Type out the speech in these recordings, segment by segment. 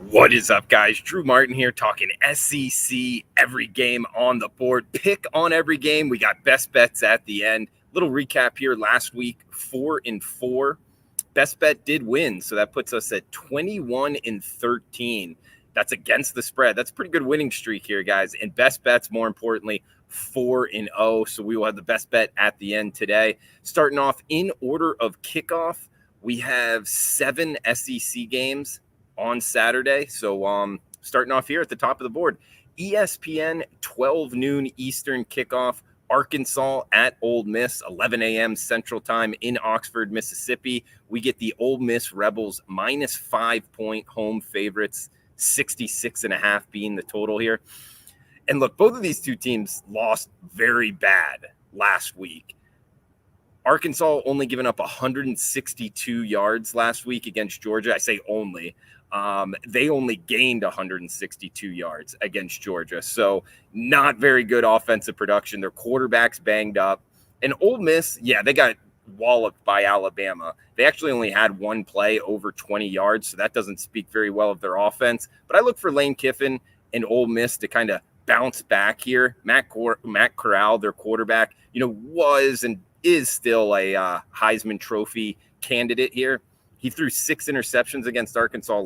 What is up, guys? Drew Martin here talking SEC, every game on the board. Pick on every game. We got best bets at the end. Little recap here. Last week, 4-4. Best bet did win, so that puts us at 21-13. That's against the spread. That's a pretty good winning streak here, guys. And best bets, more importantly, 4-0. So we will have the best bet at the end today. Starting off in order of kickoff, we have 7 SEC games on Saturday. So starting off here at the top of the board, ESPN 12 noon Eastern kickoff, Arkansas at Ole Miss, 11 a.m. Central Time in Oxford, Mississippi. We get the Ole Miss Rebels minus 5-point home favorites, 66.5 being the total here. And look, both of these two teams lost very bad last week. Arkansas only giving up 162 yards last week against Georgia. I say only. They only gained 162 yards against Georgia. So not very good offensive production. Their quarterback's banged up. And Ole Miss, yeah, they got walloped by Alabama. They actually only had one play over 20 yards, so that doesn't speak very well of their offense. But I look for Lane Kiffin and Ole Miss to kind of bounce back here. Matt Corral, their quarterback, was and is still a Heisman Trophy candidate here. He threw 6 interceptions against Arkansas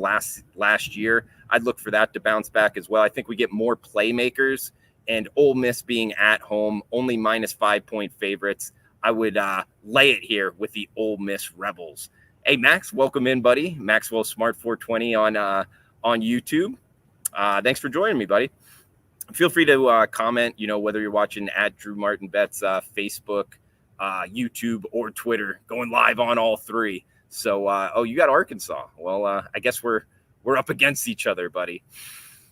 last year. I'd look for that to bounce back as well. I think we get more playmakers, and Ole Miss being at home, only minus 5-point favorites. I would lay it here with the Ole Miss Rebels. Hey, Max, welcome in, buddy. Maxwell Smart 420 on YouTube. Thanks for joining me, buddy. Feel free to comment, whether you're watching at Drew Martin Bets, Facebook, YouTube, or Twitter, going live on all three. So, you got Arkansas. Well, I guess we're up against each other, buddy.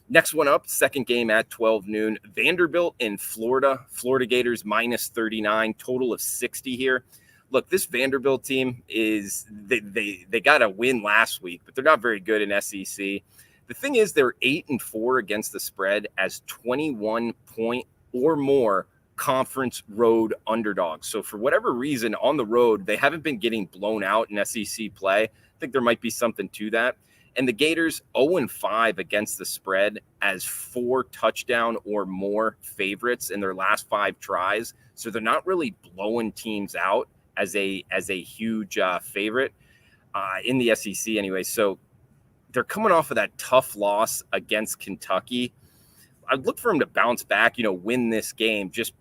Next one up, second game at 12 noon. Vanderbilt in Florida. Florida Gators minus 39, total of 60 here. Look, this Vanderbilt team is they got a win last week, but they're not very good in SEC. The thing is, they're 8-4 against the spread as 21-point or more conference road underdogs. So for whatever reason, on the road, they haven't been getting blown out in SEC play. I think there might be something to that. And the Gators 0-5 against the spread as 4 touchdown or more favorites in their last 5 tries. So they're not really blowing teams out as a huge favorite in the SEC anyway. So they're coming off of that tough loss against Kentucky. I'd look for them to bounce back, win this game, just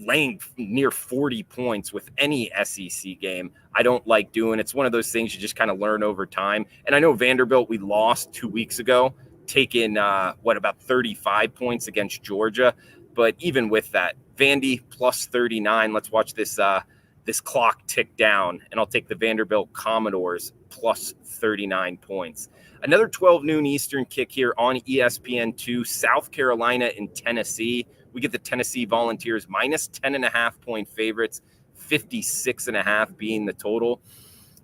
laying near 40 points with any SEC game. I don't like doing. It's one of those things you just kind of learn over time. And I know Vanderbilt, we lost 2 weeks ago, taking about 35 points against Georgia. But even with that, Vandy plus 39. Let's watch this clock tick down, and I'll take the Vanderbilt Commodores plus 39 points. Another 12 noon Eastern kick here on ESPN2, South Carolina and Tennessee. We get the Tennessee Volunteers minus 10.5-point favorites, 56.5 being the total.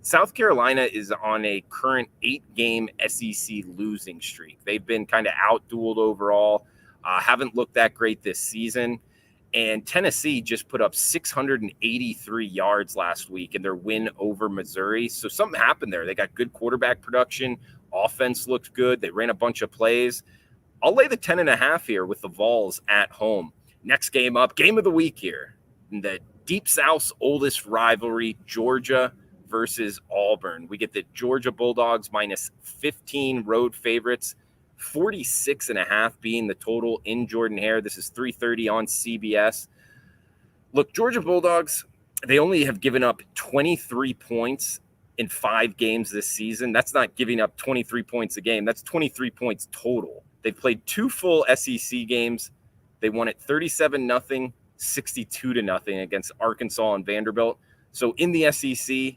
South Carolina is on a current 8-game SEC losing streak. They've been kind of outdueled overall, haven't looked that great this season. And Tennessee just put up 683 yards last week in their win over Missouri. So something happened there. They got good quarterback production. Offense looked good. They ran a bunch of plays. I'll lay the 10.5 here with the Vols at home. Next game up, game of the week here. In the Deep South's oldest rivalry, Georgia versus Auburn. We get the Georgia Bulldogs minus 15 road favorites, 46.5 being the total in Jordan-Hare. This is 3:30 on CBS. Look, Georgia Bulldogs, they only have given up 23 points in 5 games this season. That's not giving up 23 points a game. That's 23 points total. They've played 2 full SEC games. They won it 37-0, 62-0 against Arkansas and Vanderbilt. So in the SEC,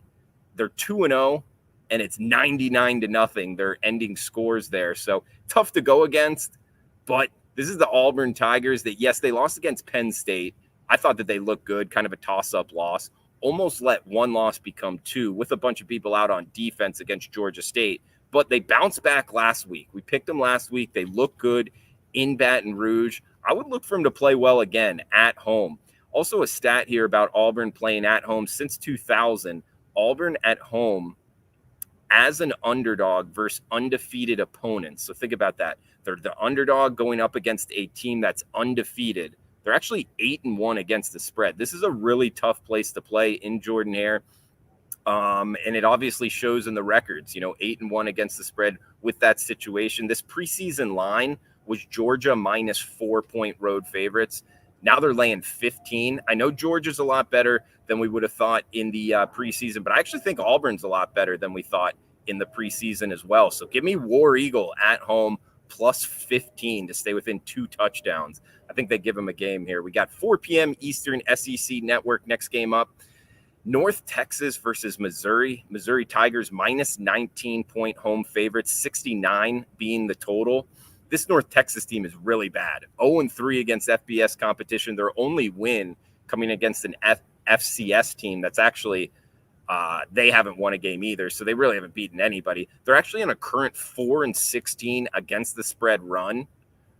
they're 2-0, and it's 99-0. Their ending scores there. So tough to go against, but this is the Auburn Tigers that, yes, they lost against Penn State. I thought that they looked good, kind of a toss-up loss. Almost let one loss become 2 with a bunch of people out on defense against Georgia State. But they bounced back last week. We picked them last week. They look good in Baton Rouge. I would look for them to play well again at home. Also a stat here about Auburn playing at home since 2000. Auburn at home as an underdog versus undefeated opponents. So think about that. They're the underdog going up against a team that's undefeated. They're actually 8-1 against the spread. This is a really tough place to play in Jordan-Hare. And it obviously shows in the records, 8-1 against the spread with that situation. This preseason line was Georgia minus 4-point road favorites. Now they're laying 15. I know Georgia's a lot better than we would have thought in the preseason, but I actually think Auburn's a lot better than we thought in the preseason as well. So give me War Eagle at home plus 15 to stay within 2 touchdowns. I think they give them a game here. We got 4 p.m. Eastern SEC Network next game up. North Texas versus Missouri. Missouri Tigers minus 19-point home favorites, 69 being the total. This North Texas team is really bad. 0-3 against FBS competition. Their only win coming against an FCS team that's actually, they haven't won a game either, so they really haven't beaten anybody. They're actually on a current 4-16 against the spread run.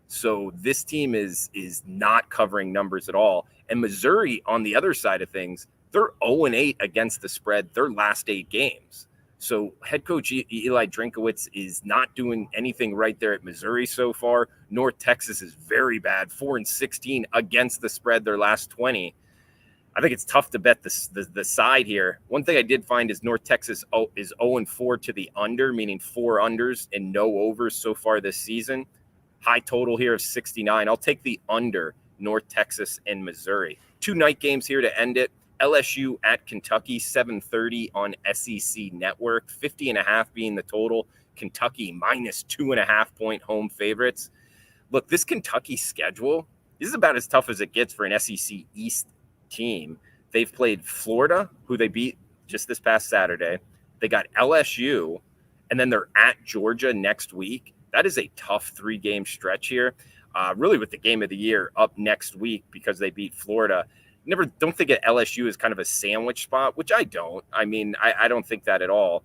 So this team is not covering numbers at all. And Missouri, on the other side of things, they're 0-8 against the spread their last 8 games. So head coach Eli Drinkowitz is not doing anything right there at Missouri so far. North Texas is very bad, 4-16 against the spread their last 20. I think it's tough to bet the side here. One thing I did find is North Texas is 0-4 to the under, meaning 4 unders and no overs so far this season. High total here of 69. I'll take the under North Texas and Missouri. 2 night games here to end it. LSU at Kentucky, 7:30 on SEC Network, 50.5 being the total. Kentucky minus 2.5-point home favorites. Look, this Kentucky schedule, this is about as tough as it gets for an SEC East team. They've played Florida, who they beat just this past Saturday. They got LSU, and then they're at Georgia next week. That is a tough 3-game stretch here, really with the game of the year up next week because they beat Florida. Don't think of LSU as kind of a sandwich spot, which I don't. I mean, I don't think that at all.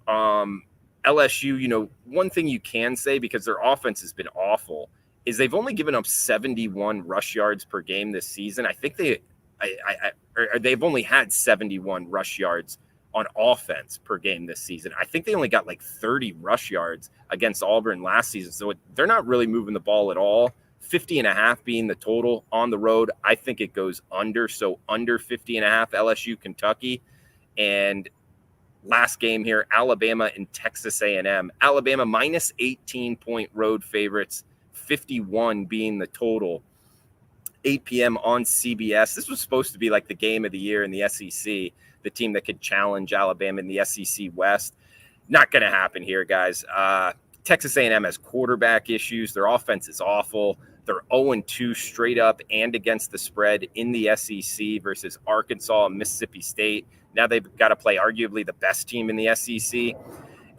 LSU, one thing you can say, because their offense has been awful, is they've only given up 71 rush yards per game this season. I think they've only had 71 rush yards on offense per game this season. I think they only got like 30 rush yards against Auburn last season. So they're not really moving the ball at all. 50.5 being the total on the road. I think it goes under. So under 50.5 LSU Kentucky. And last game here, Alabama and Texas A&M. Alabama minus 18-point road favorites, 51 being the total. 8 p.m. on CBS. This was supposed to be like the game of the year in the SEC, the team that could challenge Alabama in the SEC West. Not going to happen here, guys. Texas A&M has quarterback issues. Their offense is awful. They're 0-2 straight up and against the spread in the SEC versus Arkansas and Mississippi State. Now they've got to play arguably the best team in the SEC.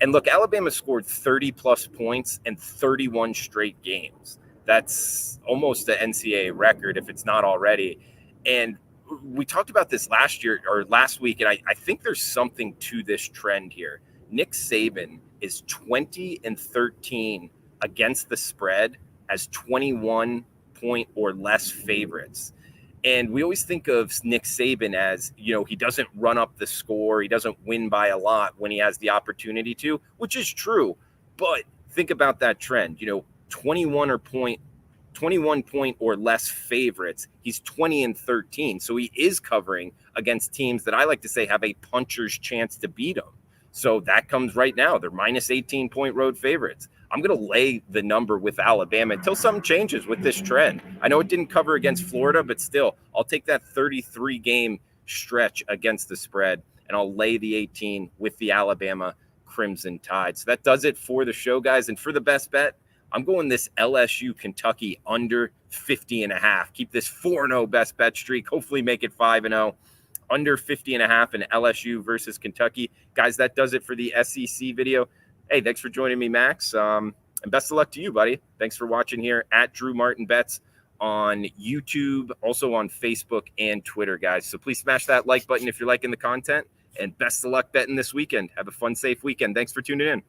And look, Alabama scored 30-plus points in 31 straight games. That's almost an NCAA record if it's not already. And we talked about this last week, and I think there's something to this trend here. Nick Saban is 20-13 against the spread as 21-point or less favorites. And we always think of Nick Saban as, he doesn't run up the score. He doesn't win by a lot when he has the opportunity to, which is true. But think about that trend, 21 point or less favorites. He's 20-13. So he is covering against teams that I like to say have a puncher's chance to beat him. So that comes right now. They're minus 18-point road favorites. I'm going to lay the number with Alabama until something changes with this trend. I know it didn't cover against Florida, but still, I'll take that 33-game stretch against the spread, and I'll lay the 18 with the Alabama Crimson Tide. So that does it for the show, guys. And for the best bet, I'm going this LSU Kentucky under 50.5. Keep this 4-0 best bet streak. Hopefully make it 5-0. Under 50.5 in LSU versus Kentucky. Guys, that does it for the SEC video. Hey, thanks for joining me, Max. And best of luck to you, buddy. Thanks for watching here at Drew Martin Bets on YouTube, also on Facebook and Twitter, guys. So please smash that like button if you're liking the content. And best of luck betting this weekend. Have a fun, safe weekend. Thanks for tuning in.